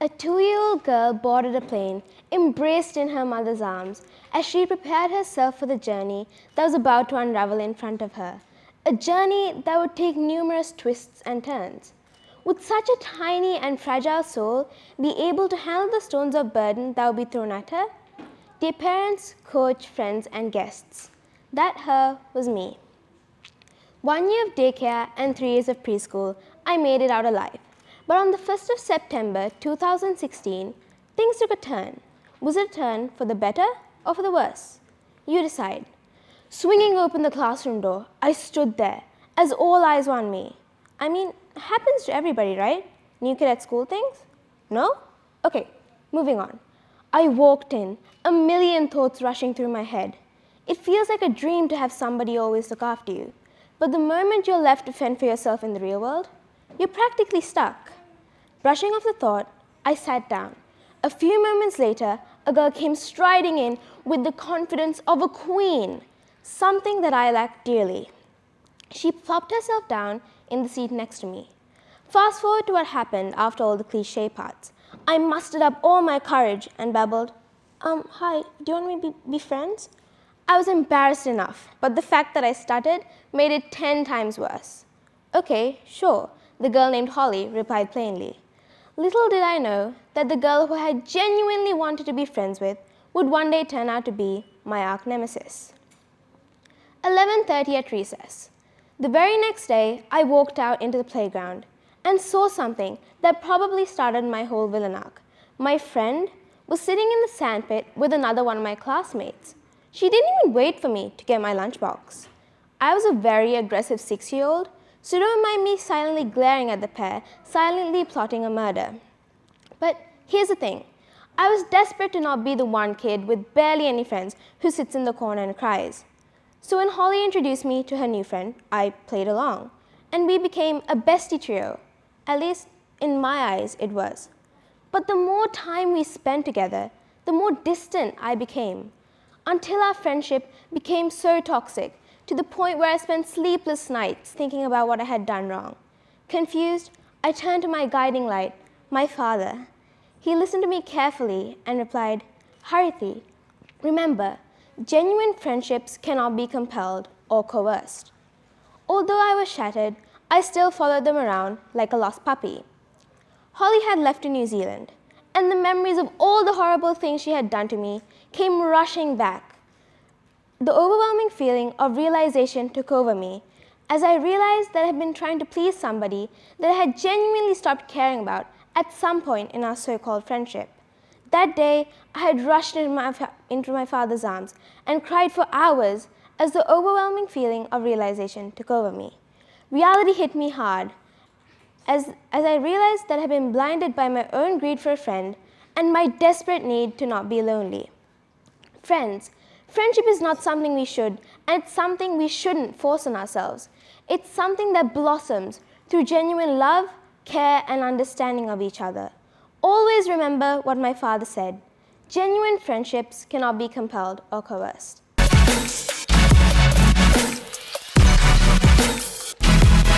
A 2-year-old girl boarded a plane, embraced in her mother's arms, as she prepared herself for the journey that was about to unravel in front of her. A journey that would take numerous twists and turns. Would such a tiny and fragile soul be able to handle the stones of burden that would be thrown at her? Dear parents, coach, friends, and guests, that her was me. 1 year of daycare and 3 years of preschool, I made it out alive. But on the 1st of September 2016, things took a turn. Was it a turn for the better or for the worse? You decide. Swinging open the classroom door, I stood there, as all eyes were on me. I mean, it happens to everybody, right? New kid at school things? No? Okay, moving on. I walked in, a million thoughts rushing through my head. It feels like a dream to have somebody always look after you. But the moment you're left to fend for yourself in the real world, you're practically stuck. Brushing off the thought, I sat down. A few moments later, a girl came striding in with the confidence of a queen, something that I lacked dearly. She plopped herself down in the seat next to me. Fast forward to what happened after all the cliche parts. I mustered up all my courage and babbled, hi, do you want me to be friends? I was embarrassed enough, but the fact that I stuttered made it 10 times worse. Okay, sure, the girl named Holly replied plainly. Little did I know that the girl who I had genuinely wanted to be friends with would one day turn out to be my arch nemesis. 11:30 at recess. The very next day, I walked out into the playground and saw something that probably started my whole villain arc. My friend was sitting in the sandpit with another one of my classmates. She didn't even wait for me to get my lunchbox. I was a very aggressive 6-year-old, so don't mind me silently glaring at the pair, silently plotting a murder. But here's the thing. I was desperate to not be the one kid with barely any friends who sits in the corner and cries. So when Holly introduced me to her new friend, I played along, and we became a bestie trio. At least, in my eyes, it was. But the more time we spent together, the more distant I became, until our friendship became so toxic, to the point where I spent sleepless nights thinking about what I had done wrong. Confused, I turned to my guiding light, my father. He listened to me carefully and replied, Harithi, remember, genuine friendships cannot be compelled or coerced. Although I was shattered, I still followed them around like a lost puppy. Holly had left to New Zealand, and the memories of all the horrible things she had done to me came rushing back. The overwhelming feeling of realization took over me as I realized that I had been trying to please somebody that I had genuinely stopped caring about at some point in our so-called friendship. That day, I had rushed into my father's arms and cried for hours as the overwhelming feeling of realization took over me. Reality hit me hard as I realized that I had been blinded by my own greed for a friend and my desperate need to not be lonely. Friends, friendship is not something we should, and it's something we shouldn't force on ourselves. It's something that blossoms through genuine love, care, and understanding of each other. Always remember what my father said. Genuine friendships cannot be compelled or coerced.